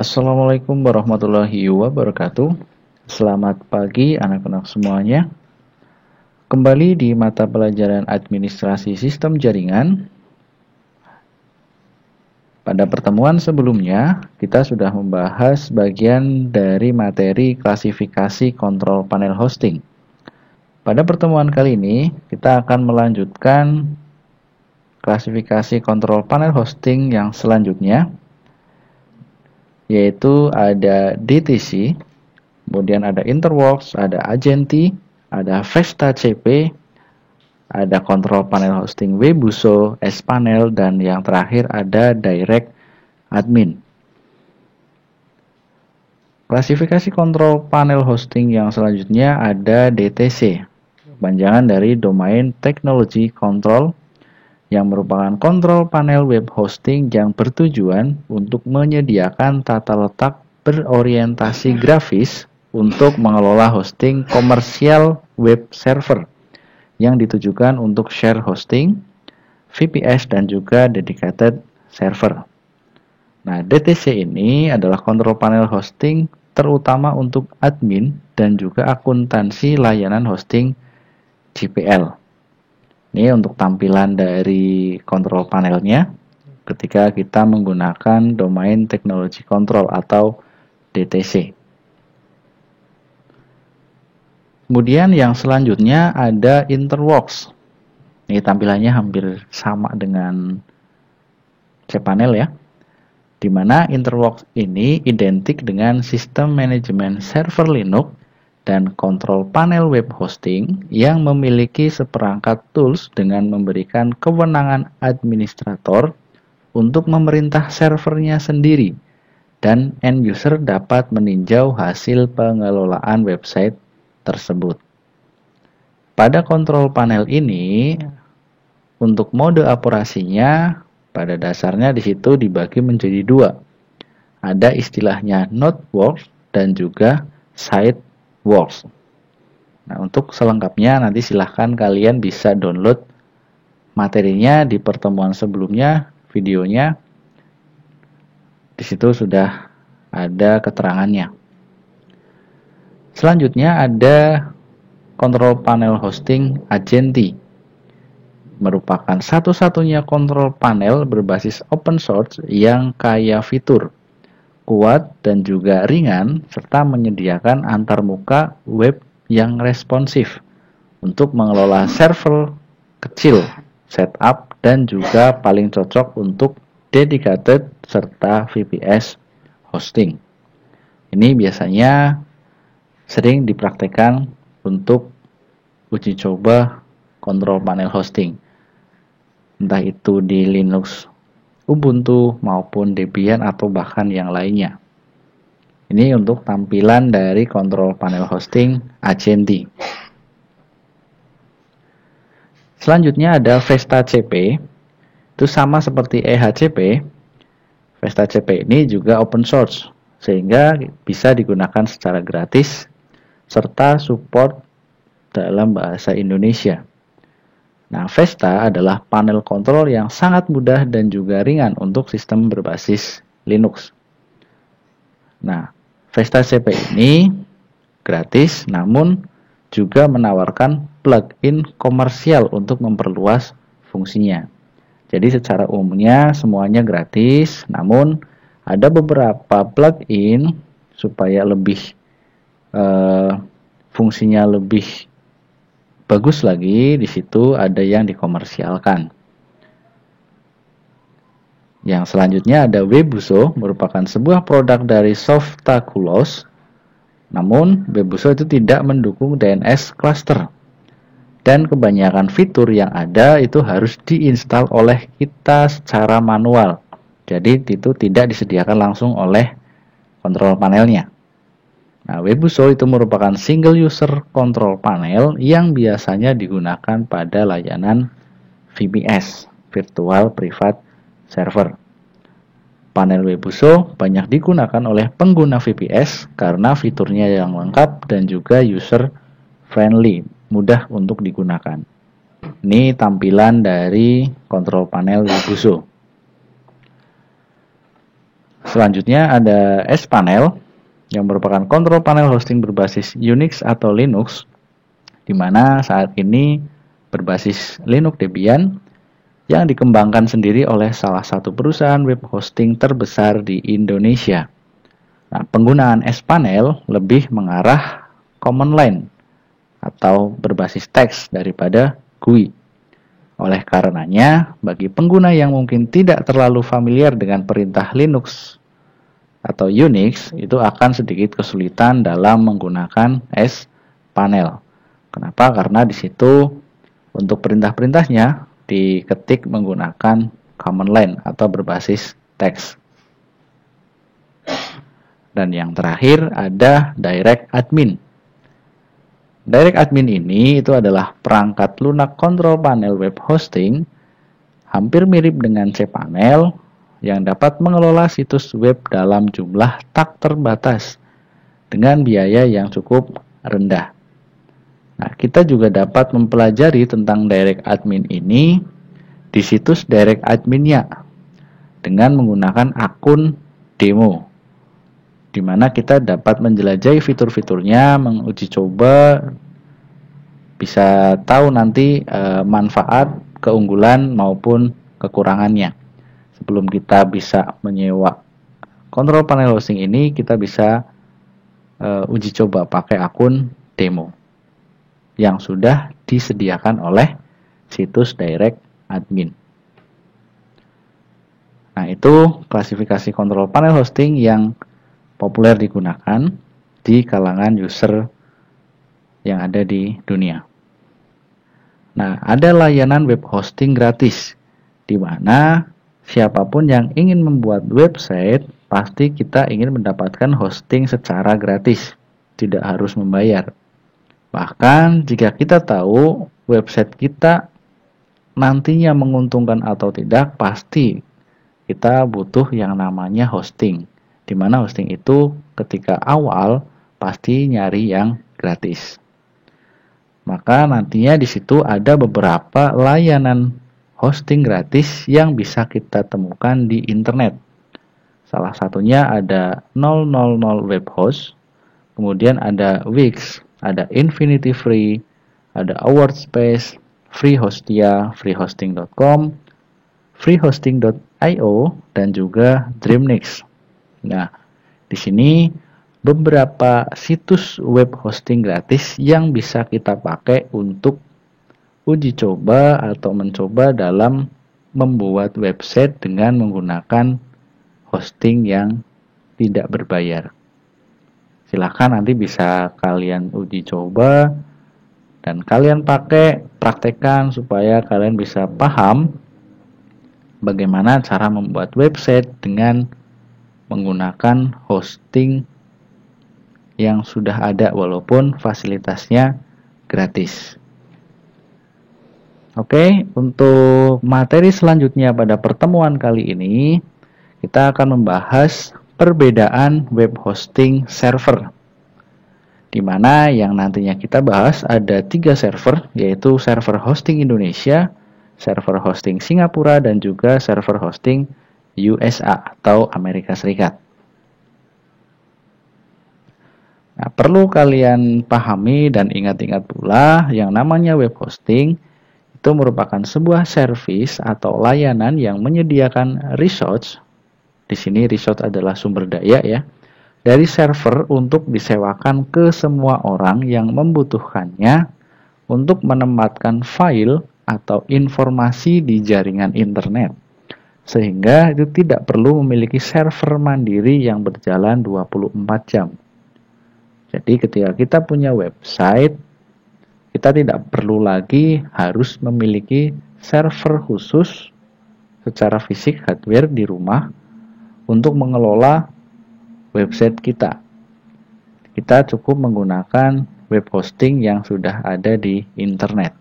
Assalamualaikum warahmatullahi wabarakatuh. Selamat pagi anak-anak semuanya. Kembali di mata pelajaran Administrasi Sistem Jaringan. Pada pertemuan sebelumnya, kita sudah membahas bagian dari materi klasifikasi kontrol panel hosting. Pada pertemuan kali ini, kita akan melanjutkan klasifikasi kontrol panel hosting yang selanjutnya, yaitu ada DTC, kemudian ada Interworks, ada Agenti, ada Vesta CP, ada kontrol panel hosting Webuso, S-Panel, dan yang terakhir ada Direct Admin. Klasifikasi kontrol panel hosting yang selanjutnya ada DTC, panjangan dari Domain Technology Control, yang merupakan kontrol panel web hosting yang bertujuan untuk menyediakan tata letak berorientasi grafis untuk mengelola hosting komersial web server yang ditujukan untuk share hosting, VPS, dan juga dedicated server. Nah, DTC ini adalah kontrol panel hosting terutama untuk admin dan juga akuntansi layanan hosting GPL. Ini untuk tampilan dari kontrol panelnya ketika kita menggunakan Domain Technology Control atau DTC. Kemudian yang selanjutnya ada Interworks. Ini tampilannya hampir sama dengan cPanel ya. Di mana Interworks ini identik dengan sistem manajemen server Linux dan kontrol panel web hosting yang memiliki seperangkat tools dengan memberikan kewenangan administrator untuk memerintah servernya sendiri dan end user dapat meninjau hasil pengelolaan website tersebut. Pada kontrol panel ini, untuk mode operasinya pada dasarnya di situ dibagi menjadi dua. Ada istilahnya Nodeworks dan juga Sideworks. Nah, untuk selengkapnya nanti silahkan kalian bisa download materinya di pertemuan sebelumnya, videonya. Di situ sudah ada keterangannya. Selanjutnya ada kontrol panel hosting Agenti. Merupakan satu-satunya kontrol panel berbasis open source yang kaya fitur, kuat dan juga ringan, serta menyediakan antarmuka web yang responsif untuk mengelola server kecil, setup, dan juga paling cocok untuk dedicated serta VPS hosting. Ini biasanya sering dipraktekkan untuk uji coba kontrol panel hosting, entah itu di Linux Ubuntu maupun Debian atau bahkan yang lainnya. Ini untuk tampilan dari kontrol panel hosting Agenti. Selanjutnya ada Vesta CP. Itu sama seperti EHCP. Vesta CP ini juga open source, sehingga bisa digunakan secara gratis serta support dalam bahasa Indonesia. Nah, Vesta adalah panel kontrol yang sangat mudah dan juga ringan untuk sistem berbasis Linux. Nah, Vesta CP ini gratis, namun juga menawarkan plugin komersial untuk memperluas fungsinya. Jadi secara umumnya semuanya gratis, namun ada beberapa plugin supaya lebih fungsinya lebih bagus lagi, di situ ada yang dikomersialkan. Yang selanjutnya ada Webuso, merupakan sebuah produk dari Softaculous. Namun, Webuso itu tidak mendukung DNS cluster. Dan kebanyakan fitur yang ada itu harus diinstal oleh kita secara manual. Jadi, itu tidak disediakan langsung oleh kontrol panelnya. Nah, Webuso itu merupakan single user control panel yang biasanya digunakan pada layanan VPS, Virtual Private Server. Panel Webuso banyak digunakan oleh pengguna VPS karena fiturnya yang lengkap dan juga user friendly, mudah untuk digunakan. Ini tampilan dari kontrol panel Webuso. Selanjutnya ada sPanel yang merupakan kontrol panel hosting berbasis Unix atau Linux, di mana saat ini berbasis Linux Debian yang dikembangkan sendiri oleh salah satu perusahaan web hosting terbesar di Indonesia. Nah, penggunaan sPanel lebih mengarah command line atau berbasis teks daripada GUI. Oleh karenanya, bagi pengguna yang mungkin tidak terlalu familiar dengan perintah Linux atau Unix, itu akan sedikit kesulitan dalam menggunakan sPanel. Kenapa? Karena di situ untuk perintah-perintahnya diketik menggunakan command line atau berbasis teks. Dan yang terakhir ada Direct Admin. Direct Admin ini itu adalah perangkat lunak kontrol panel web hosting, hampir mirip dengan cPanel, yang dapat mengelola situs web dalam jumlah tak terbatas dengan biaya yang cukup rendah. Nah, kita juga dapat mempelajari tentang Direct Admin ini di situs Direct Adminnya dengan menggunakan akun demo, di mana kita dapat menjelajahi fitur-fiturnya, menguji coba, bisa tahu nanti manfaat, keunggulan maupun kekurangannya. Sebelum kita bisa menyewa kontrol panel hosting ini, kita bisa uji coba pakai akun demo yang sudah disediakan oleh situs Direct Admin. Nah, itu klasifikasi kontrol panel hosting yang populer digunakan di kalangan user yang ada di dunia. Nah, ada layanan web hosting gratis, di mana siapapun yang ingin membuat website, pasti kita ingin mendapatkan hosting secara gratis, tidak harus membayar. Bahkan jika kita tahu website kita nantinya menguntungkan atau tidak, pasti kita butuh yang namanya hosting, di mana hosting itu ketika awal pasti nyari yang gratis. Maka nantinya di situ ada beberapa layanan hosting gratis yang bisa kita temukan di internet. Salah satunya ada 000 Webhost, kemudian ada Wix, ada Infinity Free, ada AwardSpace, FreeHostia, freehosting.com, freehosting.io, dan juga Dreamnix. Nah, di sini beberapa situs web hosting gratis yang bisa kita pakai untuk uji coba atau mencoba dalam membuat website dengan menggunakan hosting yang tidak berbayar. Silahkan nanti bisa kalian uji coba dan kalian pakai, praktekkan supaya kalian bisa paham bagaimana cara membuat website dengan menggunakan hosting yang sudah ada walaupun fasilitasnya gratis. Oke, untuk materi selanjutnya pada pertemuan kali ini kita akan membahas perbedaan web hosting server, di mana yang nantinya kita bahas ada 3 server, yaitu server hosting Indonesia, server hosting Singapura, dan juga server hosting USA atau Amerika Serikat. Nah, perlu kalian pahami dan ingat-ingat pula yang namanya web hosting itu merupakan sebuah service atau layanan yang menyediakan resource. Di sini resource adalah sumber daya ya, dari server untuk disewakan ke semua orang yang membutuhkannya untuk menempatkan file atau informasi di jaringan internet. Sehingga itu tidak perlu memiliki server mandiri yang berjalan 24 jam. Jadi ketika kita punya website, kita tidak perlu lagi harus memiliki server khusus secara fisik hardware di rumah untuk mengelola website kita. Kita cukup menggunakan web hosting yang sudah ada di internet,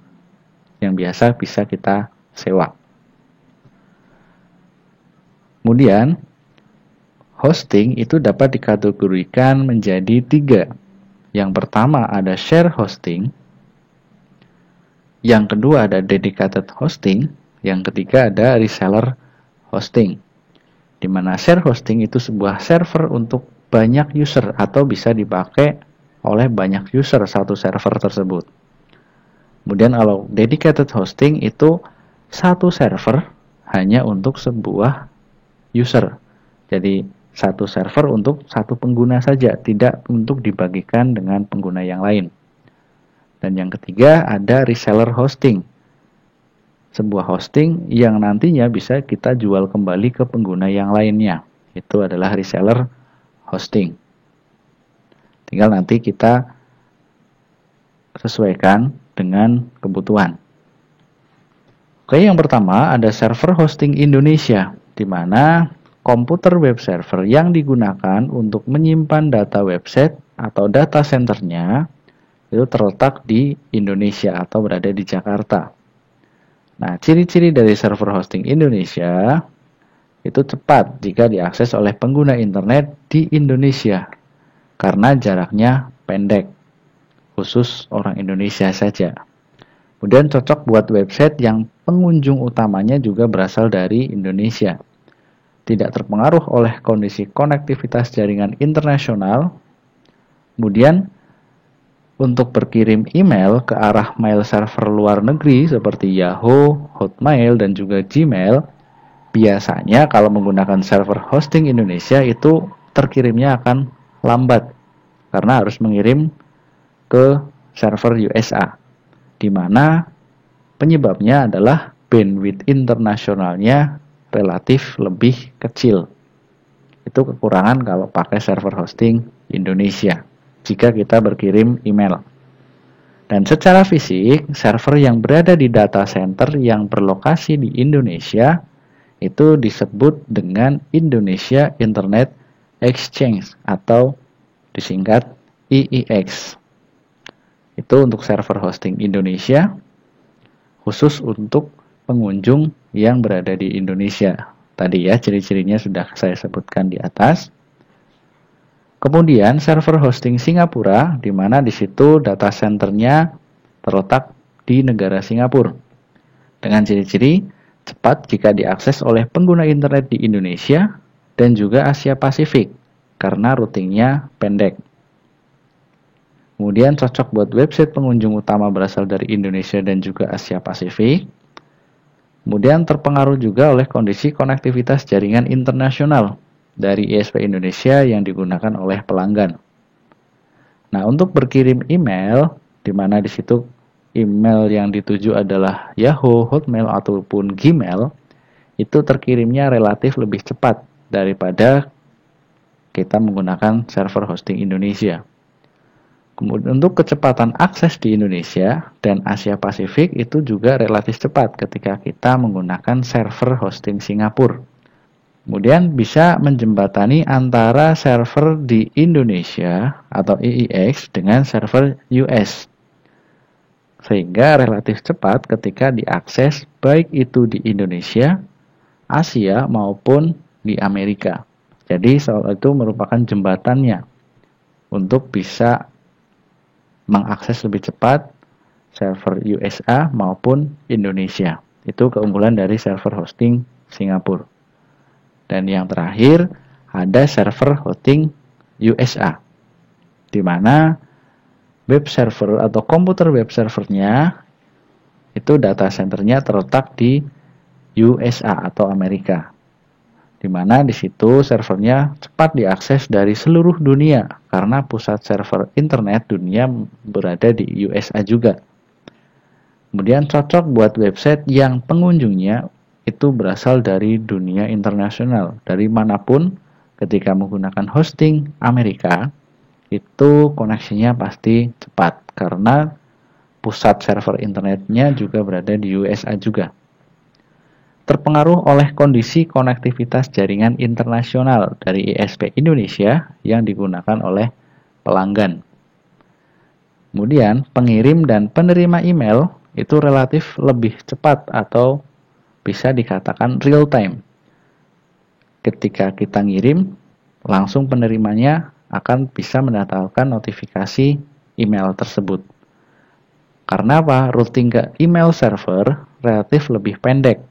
yang biasa bisa kita sewa. Kemudian, hosting itu dapat dikategorikan menjadi 3. Yang pertama ada share hosting, yang kedua ada dedicated hosting, yang ketiga ada reseller hosting. di mana share hosting itu sebuah server untuk banyak user atau bisa dipakai oleh banyak user satu server tersebut. Kemudian kalau dedicated hosting itu satu server hanya untuk sebuah user. Jadi satu server untuk satu pengguna saja, tidak untuk dibagikan dengan pengguna yang lain. Dan yang ketiga ada reseller hosting. Sebuah hosting yang nantinya bisa kita jual kembali ke pengguna yang lainnya. Itu adalah reseller hosting. Tinggal nanti kita sesuaikan dengan kebutuhan. Oke, yang pertama ada server hosting Indonesia, di mana komputer web server yang digunakan untuk menyimpan data website atau data centernya itu terletak di Indonesia atau berada di Jakarta. Nah, ciri-ciri dari server hosting Indonesia itu cepat jika diakses oleh pengguna internet di Indonesia karena jaraknya pendek, khusus orang Indonesia saja. Kemudian cocok buat website yang pengunjung utamanya juga berasal dari Indonesia. Tidak terpengaruh oleh kondisi konektivitas jaringan internasional. Kemudian untuk berkirim email ke arah mail server luar negeri seperti Yahoo, Hotmail, dan juga Gmail, biasanya kalau menggunakan server hosting Indonesia itu terkirimnya akan lambat karena harus mengirim ke server USA, di mana penyebabnya adalah bandwidth internasionalnya relatif lebih kecil. Itu kekurangan kalau pakai server hosting Indonesia jika kita berkirim email. Dan secara fisik, server yang berada di data center yang berlokasi di Indonesia itu disebut dengan Indonesia Internet Exchange atau disingkat IIX. Itu untuk server hosting Indonesia, khusus untuk pengunjung yang berada di Indonesia. Tadi ya, ciri-cirinya sudah saya sebutkan di atas. Kemudian server hosting Singapura, di mana di situ data centernya terletak di negara Singapura. Dengan ciri-ciri cepat jika diakses oleh pengguna internet di Indonesia dan juga Asia Pasifik, karena routingnya pendek. Kemudian cocok buat website pengunjung utama berasal dari Indonesia dan juga Asia Pasifik. Kemudian terpengaruh juga oleh kondisi konektivitas jaringan internasional dari ISP Indonesia yang digunakan oleh pelanggan. Nah, untuk berkirim email, di mana di situ email yang dituju adalah Yahoo, Hotmail, ataupun Gmail, itu terkirimnya relatif lebih cepat daripada kita menggunakan server hosting Indonesia. Kemudian untuk kecepatan akses di Indonesia dan Asia Pasifik itu juga relatif cepat ketika kita menggunakan server hosting Singapura. Kemudian bisa menjembatani antara server di Indonesia atau IIX dengan server US. Sehingga relatif cepat ketika diakses baik itu di Indonesia, Asia maupun di Amerika. Jadi soal itu merupakan jembatannya untuk bisa mengakses lebih cepat server USA maupun Indonesia. Itu keunggulan dari server hosting Singapura. Dan yang terakhir ada server hosting USA, di mana web server atau komputer web servernya itu data centernya terletak di USA atau Amerika, di mana di situ servernya cepat diakses dari seluruh dunia karena pusat server internet dunia berada di USA juga. Kemudian cocok buat website yang pengunjungnya itu berasal dari dunia internasional, dari manapun. Ketika menggunakan hosting Amerika, itu koneksinya pasti cepat karena pusat server internetnya juga berada di USA juga. Terpengaruh oleh kondisi konektivitas jaringan internasional dari ISP Indonesia yang digunakan oleh pelanggan. Kemudian, pengirim dan penerima email itu relatif lebih cepat atau bisa dikatakan real time. Ketika kita ngirim, langsung penerimanya akan bisa mendapatkan notifikasi email tersebut. Karena apa? Routing ke email server relatif lebih pendek.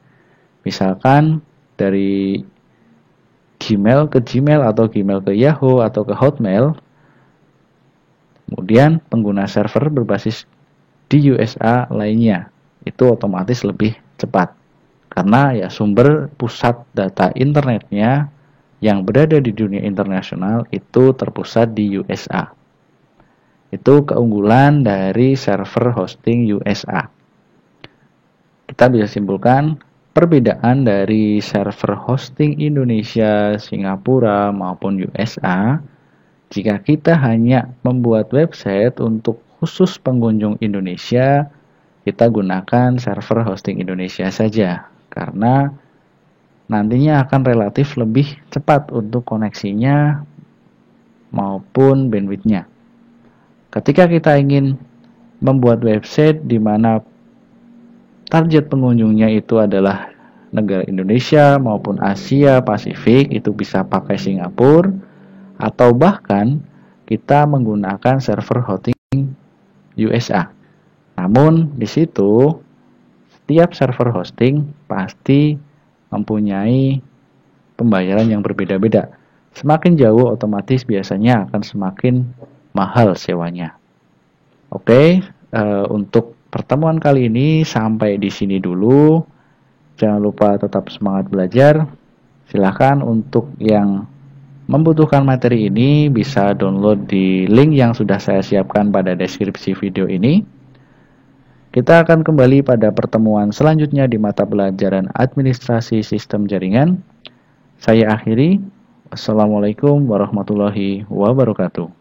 Misalkan dari Gmail ke Gmail atau Gmail ke Yahoo atau ke Hotmail, kemudian pengguna server berbasis di USA lainnya, itu otomatis lebih cepat. Karena ya sumber pusat data internetnya yang berada di dunia internasional itu terpusat di USA. Itu keunggulan dari server hosting USA. Kita bisa simpulkan perbedaan dari server hosting Indonesia, Singapura maupun USA. Jika kita hanya membuat website untuk khusus pengunjung Indonesia, kita gunakan server hosting Indonesia saja, karena nantinya akan relatif lebih cepat untuk koneksinya maupun bandwidthnya. Ketika kita ingin membuat website di mana target pengunjungnya itu adalah negara Indonesia maupun Asia Pasifik, itu bisa pakai Singapura, atau bahkan kita menggunakan server hosting USA. Namun di situ setiap server hosting pasti mempunyai pembayaran yang berbeda-beda. Semakin jauh otomatis biasanya akan semakin mahal sewanya. Oke, untuk pertemuan kali ini sampai di sini dulu. Jangan lupa tetap semangat belajar. Silahkan untuk yang membutuhkan materi ini bisa download di link yang sudah saya siapkan pada deskripsi video ini. Kita akan kembali pada pertemuan selanjutnya di mata pelajaran Administrasi Sistem Jaringan. Saya akhiri. Wassalamualaikum warahmatullahi wabarakatuh.